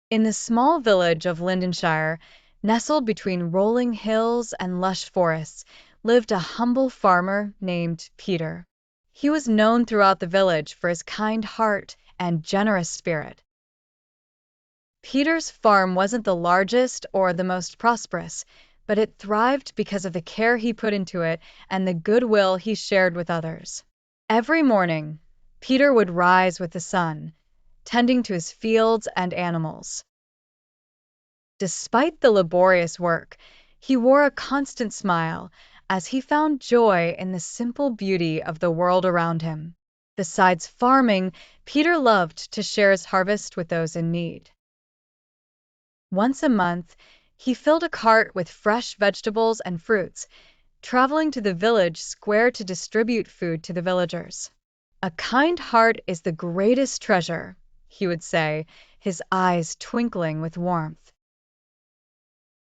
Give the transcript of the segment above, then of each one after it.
In the small village of Lindenshire, nestled between rolling hills and lush forests, lived a humble farmer named Peter. He was known throughout the village for his kind heart and generous spirit. Peter's farm wasn't the largest or the most prosperous, but it thrived because of the care he put into it and the goodwill he shared with others. Every morning, Peter would rise with the sun, tending to his fields and animals. Despite the laborious work, he wore a constant smile as he found joy in the simple beauty of the world around him. Besides farming, Peter loved to share his harvest with those in need. Once a month, he filled a cart with fresh vegetables and fruits, traveling to the village square to distribute food to the villagers. "A kind heart is the greatest treasure," he would say, his eyes twinkling with warmth.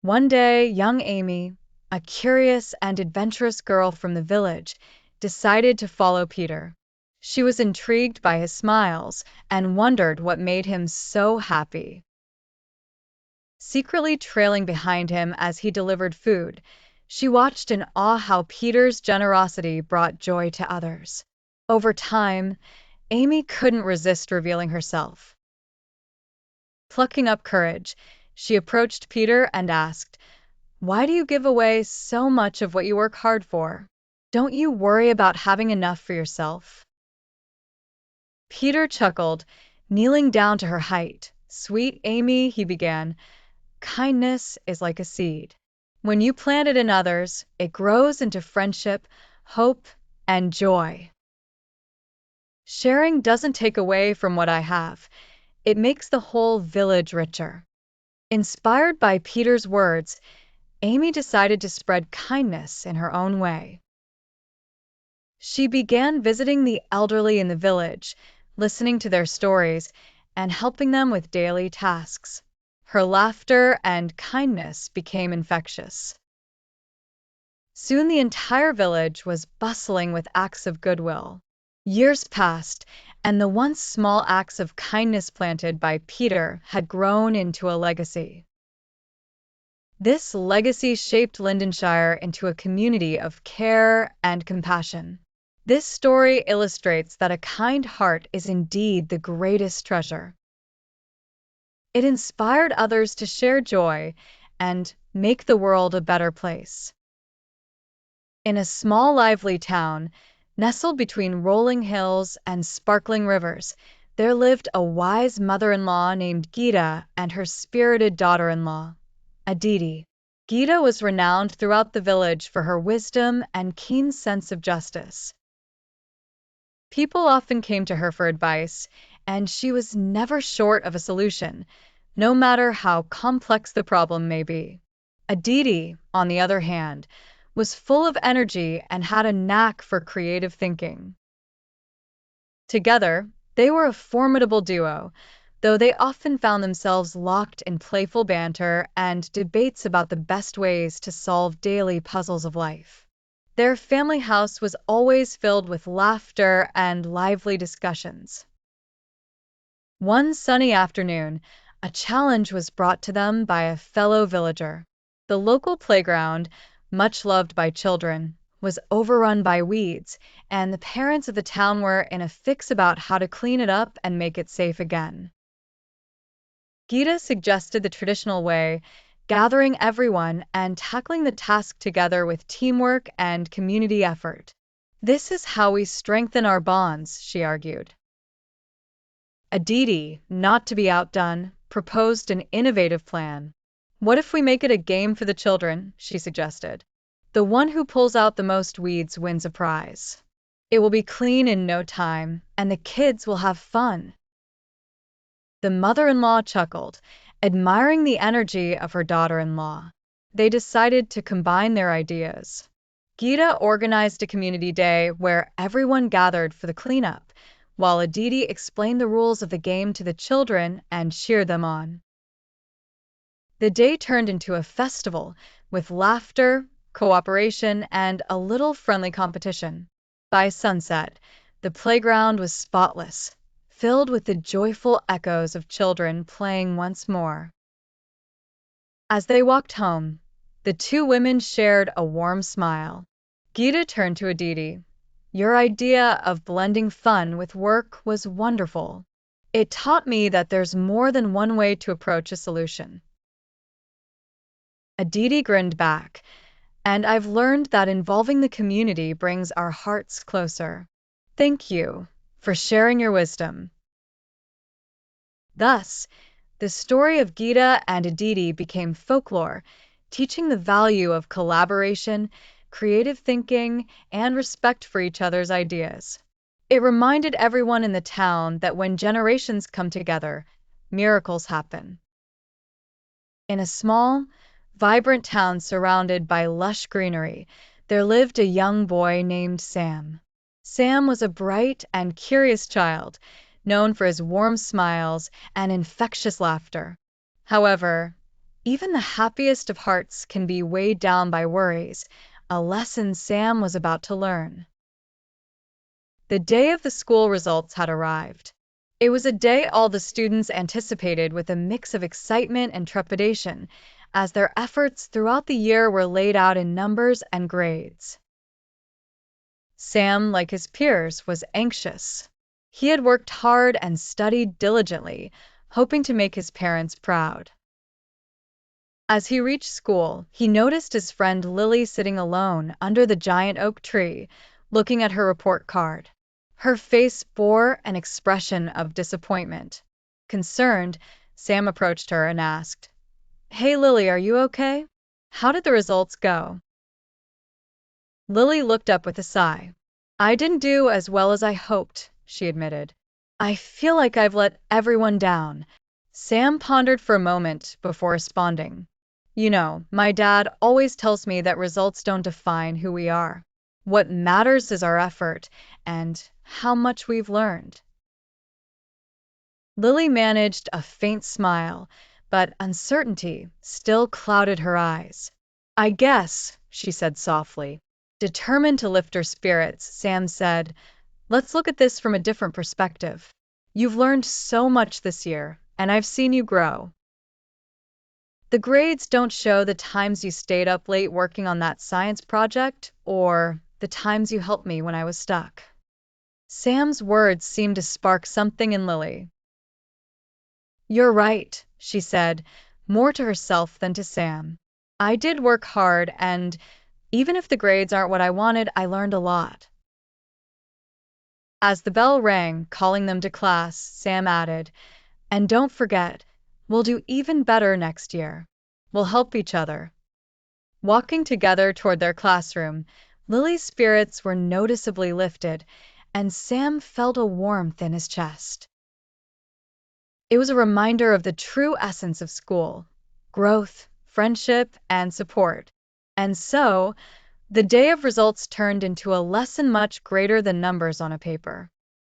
One day, young Amy, a curious and adventurous girl from the village, decided to follow Peter. She was intrigued by his smiles and wondered what made him so happy. Secretly trailing behind him as he delivered food, she watched in awe how Peter's generosity brought joy to others. Over time, Amy couldn't resist revealing herself. Plucking up courage, she approached Peter and asked, "Why do you give away so much of what you work hard for? Don't you worry about having enough for yourself?" Peter chuckled, kneeling down to her height. "Sweet Amy," he began, "kindness is like a seed. When you plant it in others, it grows into friendship, hope, and joy. Sharing doesn't take away from what I have. It makes the whole village richer." Inspired by Peter's words, Amy decided to spread kindness in her own way. She began visiting the elderly in the village, listening to their stories, and helping them with daily tasks. Her laughter and kindness became infectious. Soon the entire village was bustling with acts of goodwill. Years passed, and the once small acts of kindness planted by Peter had grown into a legacy. This legacy shaped Lindenshire into a community of care and compassion. This story illustrates that a kind heart is indeed the greatest treasure. It inspired others to share joy and make the world a better place. In a small, lively town, nestled between rolling hills and sparkling rivers, there lived a wise mother-in-law named Gita and her spirited daughter-in-law, Aditi. Gita was renowned throughout the village for her wisdom and keen sense of justice. People often came to her for advice, and she was never short of a solution, no matter how complex the problem may be. Aditi, on the other hand, was full of energy and had a knack for creative thinking. Together, they were a formidable duo, though they often found themselves locked in playful banter and debates about the best ways to solve daily puzzles of life. Their family house was always filled with laughter and lively discussions. One sunny afternoon, a challenge was brought to them by a fellow villager. The local playground, much loved by children, was overrun by weeds, and the parents of the town were in a fix about how to clean it up and make it safe again. Gita suggested the traditional way, gathering everyone and tackling the task together with teamwork and community effort. "This is how we strengthen our bonds," she argued. Aditi, not to be outdone, proposed an innovative plan. "What if we make it a game for the children?" she suggested. "The one who pulls out the most weeds wins a prize. It will be clean in no time, and the kids will have fun." The mother-in-law chuckled, admiring the energy of her daughter-in-law. They decided to combine their ideas. Gita organized a community day where everyone gathered for the cleanup, while Aditi explained the rules of the game to the children and cheered them on. The day turned into a festival with laughter, cooperation, and a little friendly competition. By sunset, the playground was spotless, filled with the joyful echoes of children playing once more. As they walked home, the two women shared a warm smile. Gita turned to Aditi. Your idea of blending fun with work was wonderful. It taught me that there's more than one way to approach a solution. Aditi grinned back, and I've learned that involving the community brings our hearts closer. Thank you for sharing your wisdom. Thus, the story of Gita and Aditi became folklore, teaching the value of collaboration, creative thinking, and respect for each other's ideas. It reminded everyone in the town that when generations come together, miracles happen. In a small, vibrant town surrounded by lush greenery, there lived a young boy named Sam. Sam was a bright and curious child, known for his warm smiles and infectious laughter. However, even the happiest of hearts can be weighed down by worries, a lesson Sam was about to learn. The day of the school results had arrived. It was a day all the students anticipated with a mix of excitement and trepidation, as their efforts throughout the year were laid out in numbers and grades. Sam, like his peers, was anxious. He had worked hard and studied diligently, hoping to make his parents proud. As he reached school, he noticed his friend Lily sitting alone under the giant oak tree, looking at her report card. Her face bore an expression of disappointment. Concerned, Sam approached her and asked, Hey Lily, are you okay? How did the results go? Lily looked up with a sigh. I didn't do as well as I hoped, she admitted. I feel like I've let everyone down. Sam pondered for a moment before responding. You know, my dad always tells me that results don't define who we are. What matters is our effort and how much we've learned. Lily managed a faint smile, but uncertainty still clouded her eyes. I guess, she said softly. Determined to lift her spirits, Sam said, Let's look at this from a different perspective. You've learned so much this year, and I've seen you grow. The grades don't show the times you stayed up late working on that science project or the times you helped me when I was stuck. Sam's words seemed to spark something in Lily. You're right, she said, more to herself than to Sam. I did work hard, and even if the grades aren't what I wanted, I learned a lot. As the bell rang, calling them to class, Sam added, And don't forget, we'll do even better next year. We'll help each other. Walking together toward their classroom, Lily's spirits were noticeably lifted, and Sam felt a warmth in his chest. It was a reminder of the true essence of school: growth, friendship, and support. And so, the day of results turned into a lesson much greater than numbers on a paper.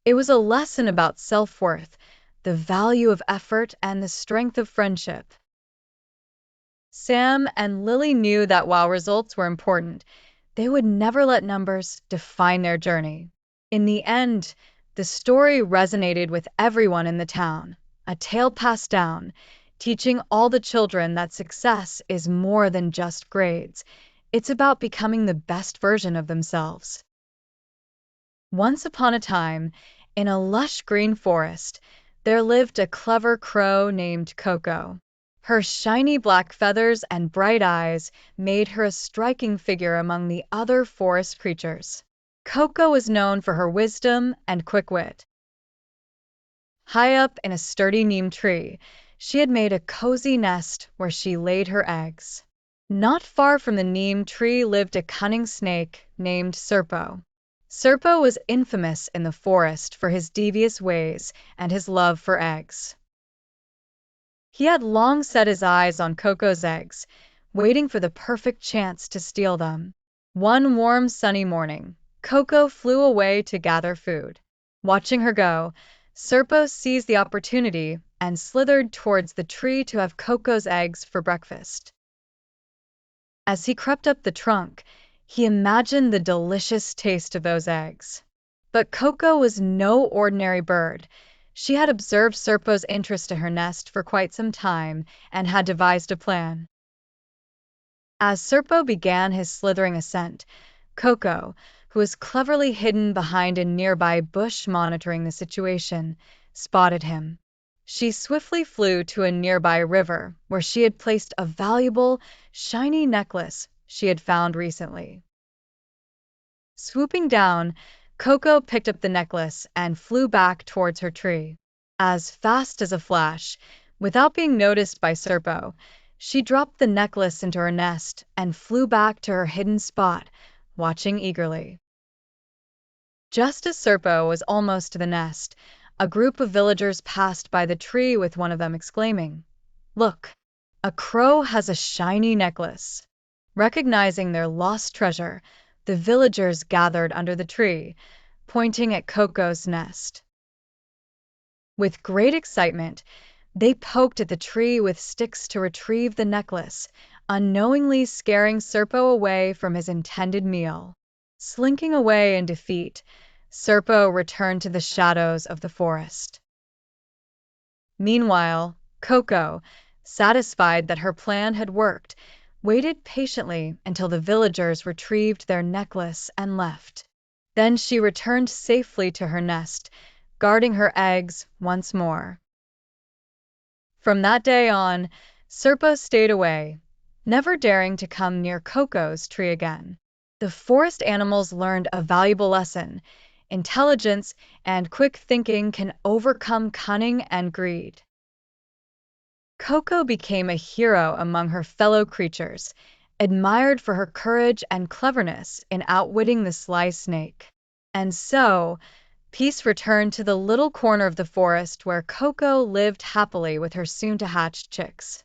It was a lesson about self-worth, the value of effort, and the strength of friendship. Sam and Lily knew that while results were important, they would never let numbers define their journey. In the end, the story resonated with everyone in the town, a tale passed down, teaching all the children that success is more than just grades. It's about becoming the best version of themselves. Once upon a time, in a lush green forest, there lived a clever crow named Coco. Her shiny black feathers and bright eyes made her a striking figure among the other forest creatures. Coco was known for her wisdom and quick wit. High up in a sturdy neem tree, she had made a cozy nest where she laid her eggs. Not far from the neem tree lived a cunning snake named Serpo. Serpo was infamous in the forest for his devious ways and his love for eggs. He had long set his eyes on Coco's eggs, waiting for the perfect chance to steal them. One warm, sunny morning, Coco flew away to gather food. Watching her go, Serpo seized the opportunity and slithered towards the tree to have Coco's eggs for breakfast. As he crept up the trunk, he imagined the delicious taste of those eggs. But Coco was no ordinary bird. She had observed Serpo's interest in her nest for quite some time and had devised a plan. As Serpo began his slithering ascent, Coco, who was cleverly hidden behind a nearby bush monitoring the situation, spotted him. She swiftly flew to a nearby river where she had placed a valuable, shiny necklace she had found recently. Swooping down, Coco picked up the necklace and flew back towards her tree. As fast as a flash, without being noticed by Serpo, she dropped the necklace into her nest and flew back to her hidden spot, watching eagerly. Just as Serpo was almost to the nest, a group of villagers passed by the tree with one of them exclaiming, "Look, a crow has a shiny necklace." Recognizing their lost treasure, the villagers gathered under the tree, pointing at Coco's nest. With great excitement, they poked at the tree with sticks to retrieve the necklace, unknowingly scaring Serpo away from his intended meal. Slinking away in defeat, Serpo returned to the shadows of the forest. Meanwhile, Coco, satisfied that her plan had worked, waited patiently until the villagers retrieved their necklace and left. Then she returned safely to her nest, guarding her eggs once more. From that day on, Serpo stayed away, never daring to come near Coco's tree again. The forest animals learned a valuable lesson. Intelligence and quick thinking can overcome cunning and greed. Coco became a hero among her fellow creatures, admired for her courage and cleverness in outwitting the sly snake. And so, peace returned to the little corner of the forest where Coco lived happily with her soon-to-hatch chicks.